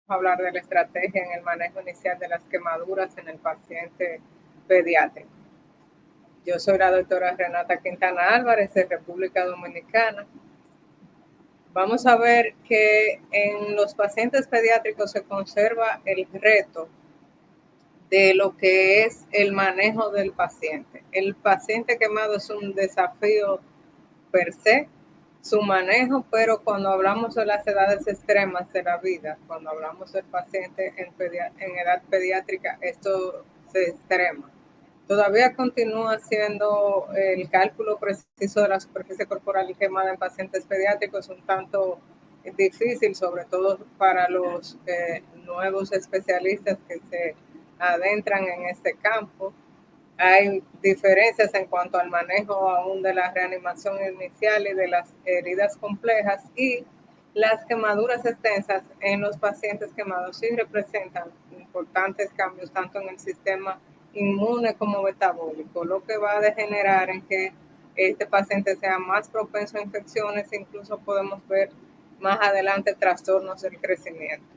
Hablar de la estrategia en el manejo inicial de las quemaduras en el paciente pediátrico. Yo soy la doctora Renata Quintana Álvarez de República Dominicana. Vamos a ver que en los pacientes pediátricos se conserva el reto de lo que es el manejo del paciente. El paciente quemado es un desafío per se, su manejo, pero cuando hablamos de las edades extremas de la vida, cuando hablamos del paciente en edad pediátrica, esto se extrema. Todavía continúa siendo el cálculo preciso de la superficie corporal quemada en pacientes pediátricos un tanto difícil, sobre todo para los nuevos especialistas que se adentran en este campo. Hay diferencias en cuanto al manejo aún de la reanimación inicial y de las heridas complejas, y las quemaduras extensas en los pacientes quemados sí representan importantes cambios tanto en el sistema inmune como metabólico, lo que va a degenerar en que este paciente sea más propenso a infecciones, incluso podemos ver más adelante trastornos del crecimiento.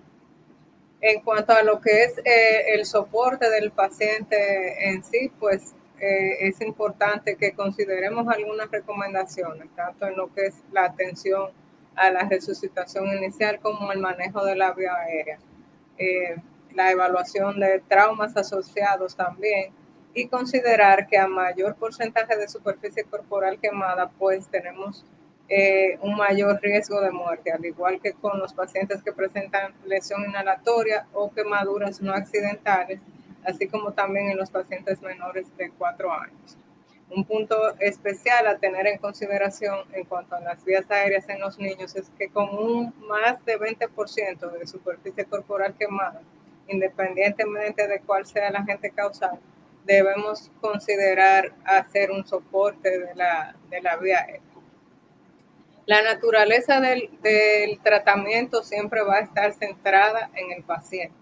En cuanto a lo que es el soporte del paciente en sí, pues es importante que consideremos algunas recomendaciones, tanto en lo que es la atención a la resucitación inicial como el manejo de la vía aérea, eh, la evaluación de traumas asociados también, y considerar que a mayor porcentaje de superficie corporal quemada, pues tenemos un mayor riesgo de muerte, al igual que con los pacientes que presentan lesión inhalatoria o quemaduras no accidentales, así como también en los pacientes menores de 4 años. Un punto especial a tener en consideración en cuanto a las vías aéreas en los niños es que con un más de 20% de superficie corporal quemada, independientemente de cuál sea el agente causal, debemos considerar hacer un soporte de la vía aérea. La naturaleza del tratamiento siempre va a estar centrada en el paciente.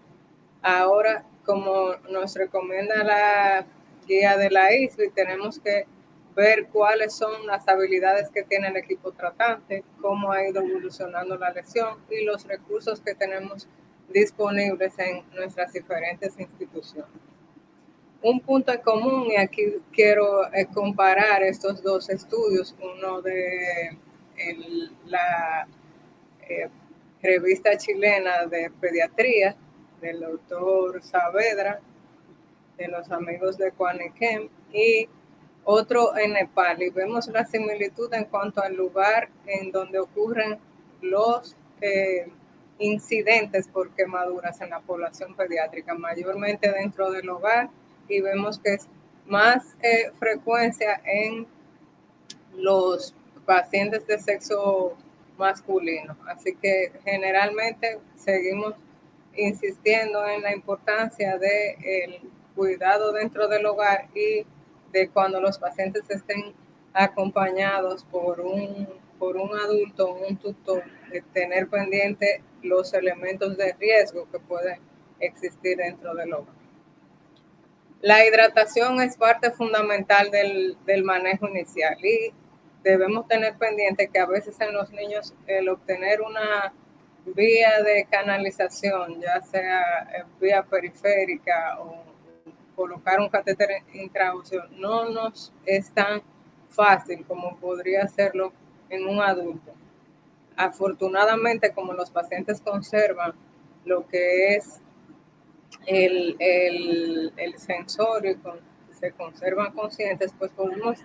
Ahora, como nos recomienda la guía de la ISBI, tenemos que ver cuáles son las habilidades que tiene el equipo tratante, cómo ha ido evolucionando la lesión y los recursos que tenemos disponibles en nuestras diferentes instituciones. Un punto en común, y aquí quiero comparar estos dos estudios, uno de la eh, revista chilena de pediatría, del doctor Saavedra, de los amigos de Cuaniquem, y otro en Nepal, y vemos la similitud en cuanto al lugar en donde ocurren los incidentes por quemaduras en la población pediátrica, mayormente dentro del hogar, y vemos que es más frecuencia en los pacientes de sexo masculino. Así que generalmente seguimos insistiendo en la importancia del cuidado dentro del hogar y de cuando los pacientes estén acompañados por un adulto, un tutor, de tener pendiente los elementos de riesgo que pueden existir dentro del hogar. La hidratación es parte fundamental del manejo inicial, y debemos tener pendiente que a veces en los niños el obtener una vía de canalización, ya sea vía periférica o colocar un catéter intraóseo, no nos es tan fácil como podría serlo en un adulto. Afortunadamente, como los pacientes conservan lo que es el sensorio y se conservan conscientes, pues podemos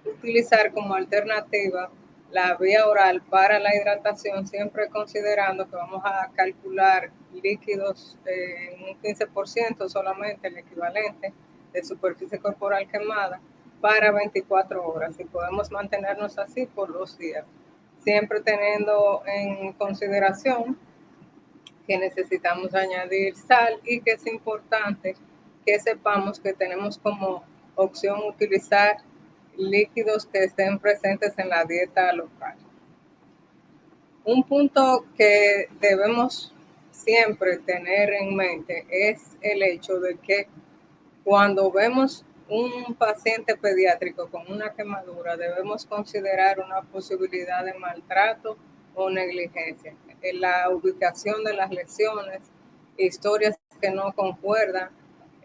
utilizar como alternativa la vía oral para la hidratación, siempre considerando que vamos a calcular líquidos en un 15% solamente, el equivalente de superficie corporal quemada, para 24 horas, y podemos mantenernos así por 2 días, siempre teniendo en consideración que necesitamos añadir sal y que es importante que sepamos que tenemos como opción utilizar líquidos que estén presentes en la dieta local. Un punto que debemos siempre tener en mente es el hecho de que cuando vemos un paciente pediátrico con una quemadura, debemos considerar una posibilidad de maltrato o negligencia en la ubicación de las lesiones, historias que no concuerdan,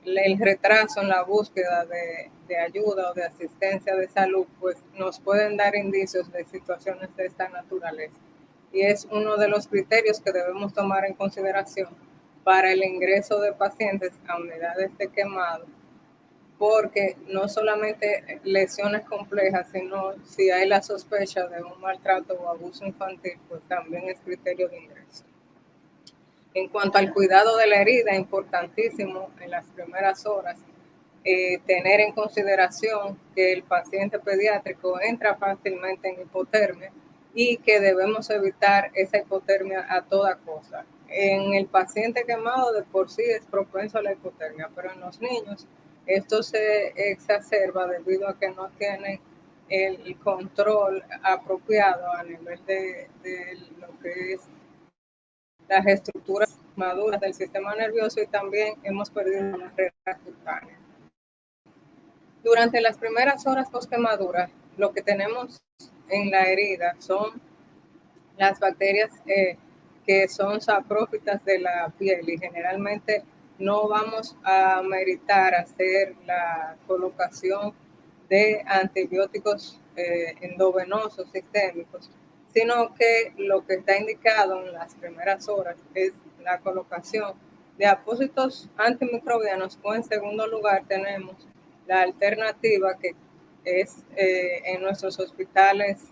el retraso en la búsqueda de ayuda o de asistencia de salud, pues nos pueden dar indicios de situaciones de esta naturaleza. Y es uno de los criterios que debemos tomar en consideración para el ingreso de pacientes a unidades de quemado, porque no solamente lesiones complejas, sino si hay la sospecha de un maltrato o abuso infantil, pues también es criterio de ingreso. En cuanto al cuidado de la herida, importantísimo en las primeras horas, tener en consideración que el paciente pediátrico entra fácilmente en hipotermia y que debemos evitar esa hipotermia a toda costa. En el paciente quemado de por sí es propenso a la hipotermia, pero en los niños esto se exacerba debido a que no tienen el control apropiado a nivel de lo que es las estructuras maduras del sistema nervioso, y también hemos perdido la barrera cutánea. Durante las primeras horas post-quemadura, lo que tenemos en la herida son las bacterias que son saprófitas de la piel, y generalmente no vamos a meritar hacer la colocación de antibióticos endovenosos sistémicos, sino que lo que está indicado en las primeras horas es la colocación de apósitos antimicrobianos, o en segundo lugar tenemos la alternativa que es en nuestros hospitales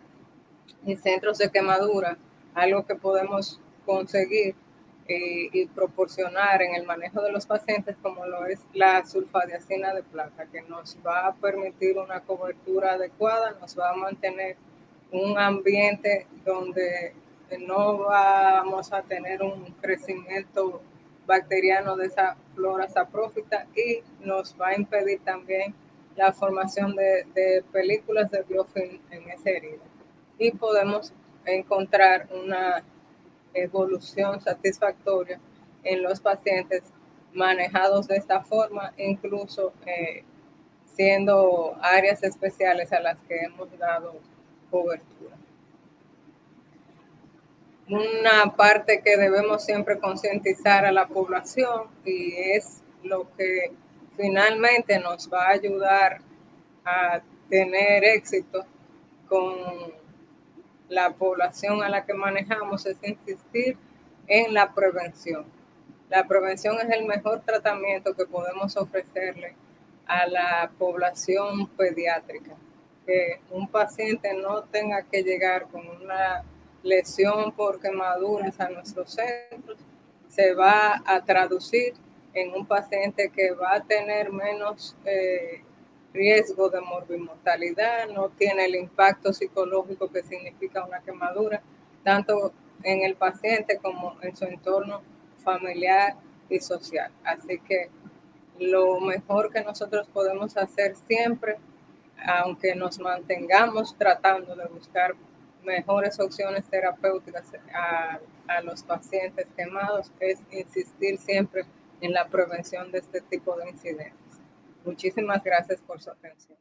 y centros de quemadura, algo que podemos conseguir y proporcionar en el manejo de los pacientes, como lo es la sulfadiazina de plata, que nos va a permitir una cobertura adecuada, nos va a mantener un ambiente donde no vamos a tener un crecimiento bacteriano de esa flora saprófita, y nos va a impedir también la formación de películas de biofilm en esa herida, y podemos encontrar una evolución satisfactoria en los pacientes manejados de esta forma, incluso siendo áreas especiales a las que hemos dado cobertura. Una parte que debemos siempre concientizar a la población, y es lo que finalmente nos va a ayudar a tener éxito con la población a la que manejamos, es insistir en la prevención. La prevención es el mejor tratamiento que podemos ofrecerle a la población pediátrica. Que un paciente no tenga que llegar con una lesión por quemaduras a nuestros centros se va a traducir en un paciente que va a tener menos riesgo de morbimortalidad, no tiene el impacto psicológico que significa una quemadura, tanto en el paciente como en su entorno familiar y social. Así que lo mejor que nosotros podemos hacer siempre, aunque nos mantengamos tratando de buscar mejores opciones terapéuticas a los pacientes quemados, es insistir siempre en la prevención de este tipo de incidentes. Muchísimas gracias por su atención.